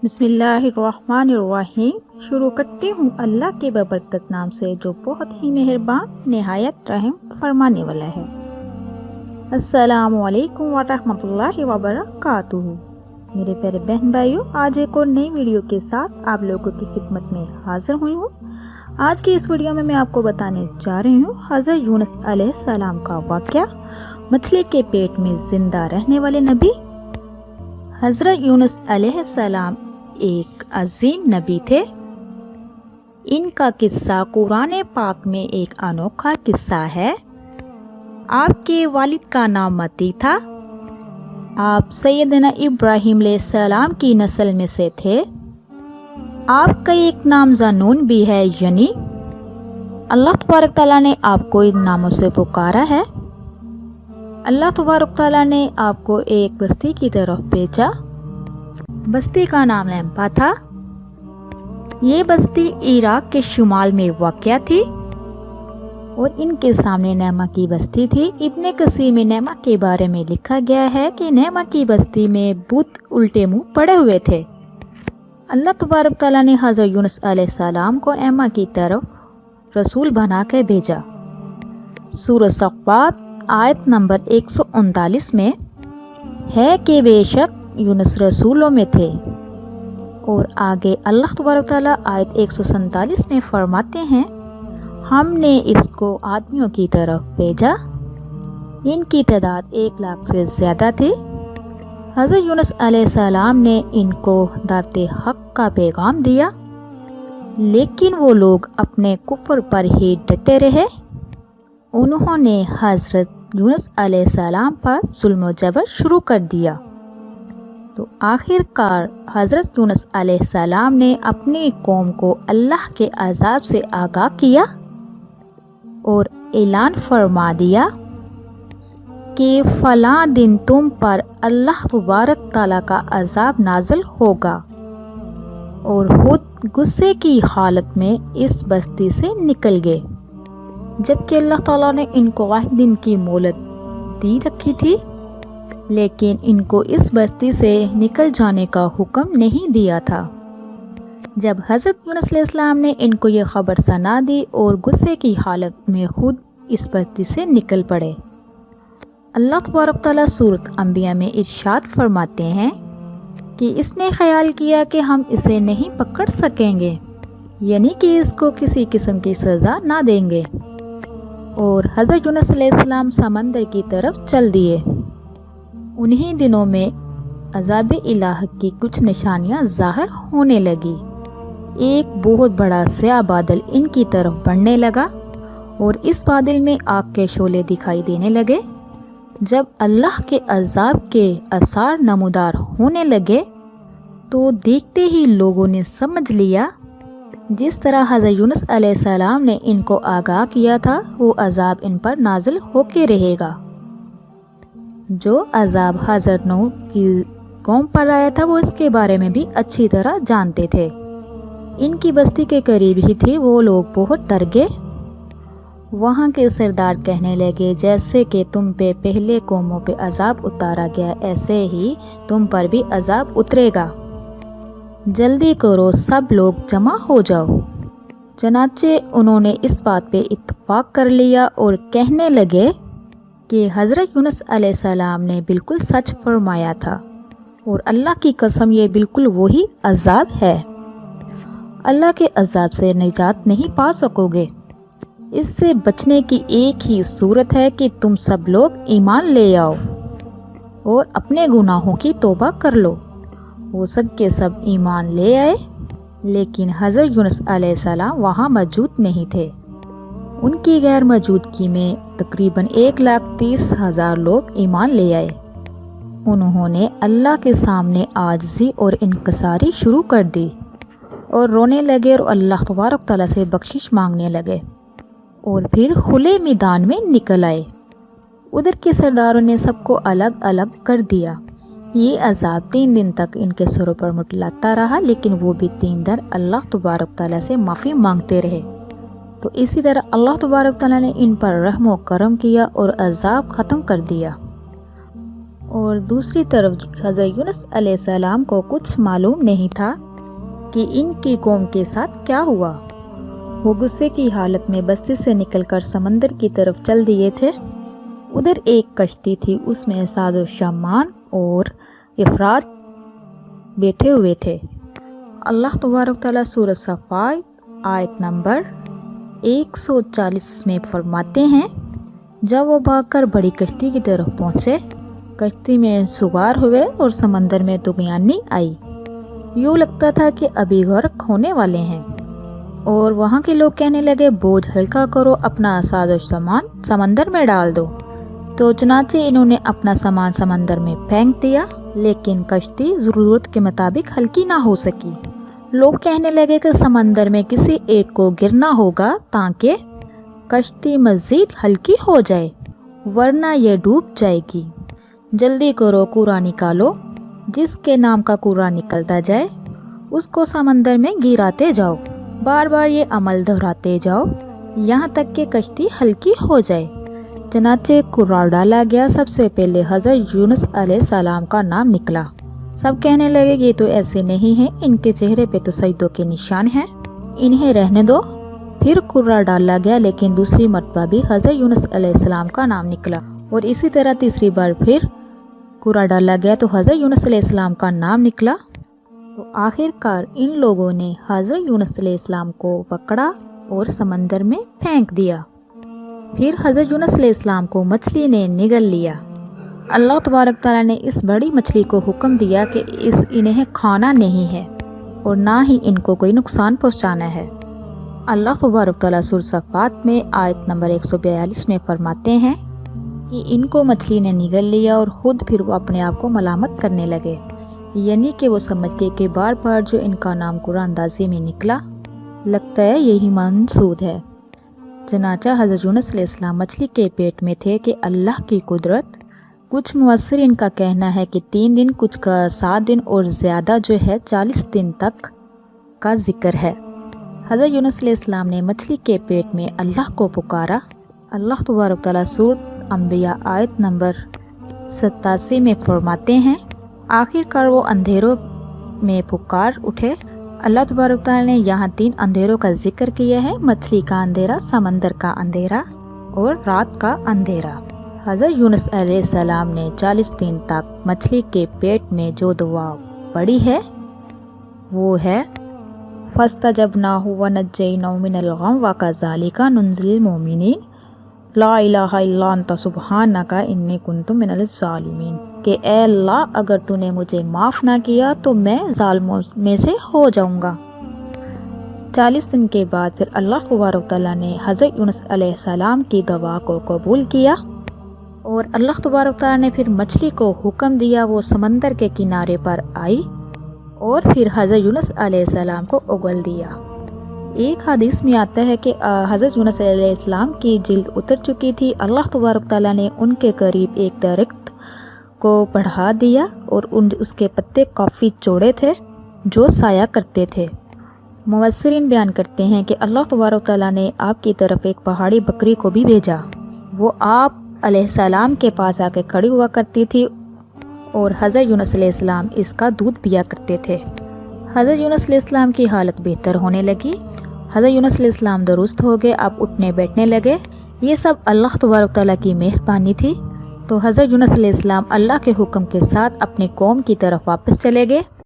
बिस्मिल्लाहिर्रहमानिर्रहीम। शुरू करती हूँ अल्लाह के बबरकत नाम से जो बहुत ही मेहरबान निहायत रहम फरमाने वाला है। अस्सलामु अलैकुम वरहमतुल्लाहि वबरकातुहू। मेरे प्यारे बहन भाइयों, आज एक और नई वीडियो के साथ आप लोगों की खिदमत में हाजिर हुई हूँ। आज की इस वीडियो में मैं आपको बताने जा रही हूँ हज़रत यूनुस अलैहिस्सलाम का वाक़या, मछली के पेट में जिंदा रहने वाले नबी। हज़रत यूनुस अलैहिस्सलाम एक अजीम नबी थे। इनका किस्सा कुरान पाक में एक अनोखा किस्सा है। आपके वालिद का नाम मती था। आप सैयदना इब्राहीम अलैहिस्सलाम की नस्ल में से थे। आपका एक नाम ज़नून भी है, यानी अल्लाह तबारक तआला ने आपको इन नामों से पुकारा है। अल्लाह तबारक तआला ने आपको एक बस्ती की तरफ भेजा। बस्ती का नाम लैम्पा था। ये बस्ती इराक के शुमाल में वाक़या थी और इनके सामने नैमा की बस्ती थी। इब्ने कसीर में नैमा के बारे में लिखा गया है कि नैमा की बस्ती में बुत उल्टे मुंह पड़े हुए थे। अल्लाह तबारक तआला ने हज़रत यूनुस अलैहिस्सलाम को नैमा की तरफ रसूल बना कर भेजा। सूरह सफ़ात आयत नंबर 139 में है कि बेशक यूनुस रसूलों में थे। और आगे अल्लाह तबारक तआला आयत 147 में फरमाते हैं, हमने इसको आदमियों की तरफ भेजा। इनकी तादाद 1 लाख से ज़्यादा थी। हज़रत यूनुस अलैहिस्सलाम ने इनको दावते हक़ का पैगाम दिया, लेकिन वो लोग अपने कुफ्र पर ही डटे रहे। उन्होंने हज़रत यूनुस अलैहिस्सलाम पर जुल्म जबर शुरू कर दिया। तो आखिरकार हज़रत यूनुस अलैहिस्सलाम ने अपनी कौम को अल्लाह के अज़ाब से आगाह किया और ऐलान फरमा दिया कि फ़लाँ दिन तुम पर अल्लाह तबारक तआला का अज़ाब नाज़िल होगा। और खुद गुस्से की हालत में इस बस्ती से निकल गए, जबकि अल्लाह ताला ने इनको वाहिद दिन की मोहलत दी रखी थी, लेकिन इनको इस बस्ती से निकल जाने का हुक्म नहीं दिया था। जब हज़रत यूनुस अलैहिस्सलाम ने इनको ये ख़बर सुना दी और गुस्से की हालत में खुद इस बस्ती से निकल पड़े। अल्लाह तबारक तआला सूरत अंबिया में इरशाद फरमाते हैं कि इसने ख्याल किया कि हम इसे नहीं पकड़ सकेंगे, यानी कि इसको किसी किस्म की सज़ा ना देंगे। और हज़रत यूनुस अलैहिस्सलाम समंदर की तरफ चल दिए। उन्हीं दिनों में अज़ाब इलाह की कुछ निशानियां ज़ाहिर होने लगी। एक बहुत बड़ा स्याह बादल इनकी तरफ बढ़ने लगा और इस बादल में आग के शोले दिखाई देने लगे। जब अल्लाह के अज़ाब के आसार नमूदार होने लगे तो देखते ही लोगों ने समझ लिया, जिस तरह हज़रत यूनुस अलैहिस्सलाम ने इनको आगाह किया था वो अज़ाब इन पर नाज़िल होके रहेगा। जो अज़ाब हज़रत नूह की कौम पर आया था वो इसके बारे में भी अच्छी तरह जानते थे। इनकी बस्ती के करीब ही थी। वो लोग बहुत डर गए। वहाँ के सरदार कहने लगे, जैसे कि तुम पे पहले कौमों पे अज़ाब उतारा गया, ऐसे ही तुम पर भी अज़ाब उतरेगा। जल्दी करो, सब लोग जमा हो जाओ। चनाचे उन्होंने इस बात पे इत्तफाक कर लिया और कहने लगे कि हज़रत यूनुस अलैहिस्सलाम ने बिल्कुल सच फरमाया था और अल्लाह की कसम ये बिल्कुल वही अज़ाब है। अल्लाह के अज़ाब से निजात नहीं पा सकोगे। इससे बचने की एक ही सूरत है कि तुम सब लोग ईमान ले आओ और अपने गुनाहों की तौबा कर लो। वो सब के सब ईमान ले आए, लेकिन हज़रत यूनुस अलैहिस्सलाम वहाँ मौजूद नहीं थे। उनकी गैर मौजूदगी में तकरीबन 1,30,000 लोग ईमान ले आए। उन्होंने अल्लाह के सामने आजिज़ी और इनकसारी शुरू कर दी और रोने लगे और अल्लाह तबारक तआला से बख्शिश मांगने लगे और फिर खुले मैदान में निकल आए। उधर के सरदारों ने सबको अलग अलग कर दिया। ये अज़ाब 3 दिन तक इनके सरों पर मुटलाता रहा, लेकिन वो भी 3 दिन अल्लाह तबारक तआला से माफ़ी मांगते रहे। तो इसी तरह अल्लाह तबारक तआला ने इन पर रहम व करम किया और अज़ाब ख़त्म कर दिया। اور دوسری طرف حضرت یونس علیہ السلام کو کچھ معلوم نہیں تھا کہ ان کی قوم کے ساتھ کیا ہوا۔ وہ غصے کی حالت میں بستی سے نکل کر سمندر کی طرف چل دیے تھے۔ ادھر ایک کشتی تھی، اس میں سعد و شامان اور افراد بیٹھے ہوئے تھے۔ اللہ تبارک تعالیٰ سورہ صفات آیت نمبر 140 میں فرماتے ہیں، جب وہ بھاگ کر بڑی کشتی کی طرف پہنچے، کشتی میں سوار ہوئے اور سمندر میں طغیانی آئی۔ یوں لگتا تھا کہ ابھی غرق ہونے والے ہیں، اور وہاں کے لوگ کہنے لگے، بوجھ ہلکا کرو، اپنا ساز و سامان سمندر میں ڈال دو۔ تو چنانچہ انہوں نے اپنا سامان سمندر میں پھینک دیا، لیکن کشتی ضرورت کے مطابق ہلکی نہ ہو سکی۔ لوگ کہنے لگے کہ سمندر میں کسی ایک کو گرنا ہوگا تاکہ کشتی مزید ہلکی ہو جائے، ورنہ یہ ڈوب جائے گی۔ جلدی کرو، کوڑا نکالو، جس کے نام کا کوڑا نکلتا جائے اس کو سمندر میں گراتے جاؤ۔ بار بار یہ عمل دہراتے جاؤ یہاں تک کہ کشتی ہلکی ہو جائے۔ چنانچہ کوڑا ڈالا گیا۔ سب سے پہلے حضرت یونس علیہ السلام کا نام نکلا۔ سب کہنے لگے، یہ تو ایسے نہیں ہیں، ان کے چہرے پہ تو سجدوں کے نشان ہیں، انہیں رہنے دو۔ پھر کوڑا ڈالا گیا، لیکن دوسری مرتبہ بھی حضرت یونس علیہ السلام کا نام نکلا، اور اسی طرح تیسری بار پھر کوڑا ڈالا گیا تو حضرت یونس علیہ السلام کا نام نکلا۔ تو آخر کار ان لوگوں نے حضرت یونس علیہ السلام کو پکڑا اور سمندر میں پھینک دیا۔ پھر حضرت یونس علیہ السلام کو مچھلی نے نگل لیا۔ اللہ تبارک تعالیٰ نے اس بڑی مچھلی کو حکم دیا کہ انہیں کھانا نہیں ہے اور نہ ہی ان کو کوئی نقصان پہنچانا ہے۔ اللہ تبارک تعالیٰ سورہ صفات میں آیت نمبر 142 میں فرماتے ہیں کہ ان کو مچھلی نے نگل لیا، اور خود پھر وہ اپنے آپ کو ملامت کرنے لگے، یعنی کہ وہ سمجھ گئے کہ بار بار جو ان کا نام قرآن اندازی میں نکلا، لگتا ہے یہی منسوخ ہے۔ چنانچہ حضرت یونس علیہ السلام مچھلی کے پیٹ میں تھے کہ اللہ کی قدرت، کچھ مفسرین کا کہنا ہے کہ 3 دن، کچھ کا 7 دن، اور زیادہ جو ہے 40 دن تک کا ذکر ہے۔ حضرت یونس علیہ السلام نے مچھلی کے پیٹ میں اللہ کو پکارا۔ اللہ تبارک تعالیٰ سورۃ انبیاء آیت نمبر 87 میں فرماتے ہیں، آخر کار وہ اندھیروں میں پکار اٹھے۔ اللہ تبارک تعالیٰ نے یہاں 3 اندھیروں کا ذکر کیا ہے، مچھلی کا اندھیرا، سمندر کا اندھیرا اور رات کا اندھیرا۔ حضرت یونس علیہ السلام نے 40 دن تک مچھلی کے پیٹ میں جو دعا پڑھی ہے وہ ہے، فَاسْتَجَبْنَاهُ وَنَجَّيْنَاهُ مِنَ الْغَمِّ وَكَذَلِكَ نُنْجِي الْمُؤْمِنِينَ لا الہ الا انت سبحانک انی کنت من الظالمین، کہ اے اللہ اگر تو نے مجھے معاف نہ کیا تو میں ظالموں میں سے ہو جاؤں گا۔ 40 دن کے بعد پھر اللہ تبارک تعالیٰ نے حضرت یونس علیہ السلام کی دعا کو قبول کیا، اور اللہ تبارک تعالیٰ نے پھر مچھلی کو حکم دیا وہ سمندر کے کنارے پر آئی، اور پھر حضرت یونس علیہ السلام کو اگل دیا۔ ایک حدیث میں آتا ہے کہ حضرت یونس علیہ السلام کی جلد اتر چکی تھی۔ اللہ تبارک تعالیٰ نے ان کے قریب ایک درخت کو بڑھا دیا، اور اس کے پتے کافی چوڑے تھے جو سایہ کرتے تھے۔ مفسرین بیان کرتے ہیں کہ اللہ تبارک تعالیٰ نے آپ کی طرف ایک پہاڑی بکری کو بھی بھیجا، وہ آپ علیہ السلام کے پاس آ کے کھڑی ہوا کرتی تھی، اور حضرت یونس علیہ السلام اس کا دودھ پیا کرتے تھے۔ حضرت یونس علیہ السلام کی حالت بہتر ہونے لگی، حضرت یونس علیہ السلام درست ہو گئے، اب اٹھنے بیٹھنے لگے۔ یہ سب اللہ تبارک تعالیٰ کی مہربانی تھی۔ تو حضرت یونس علیہ السلام اللہ کے حکم کے ساتھ اپنی قوم کی طرف واپس چلے گئے۔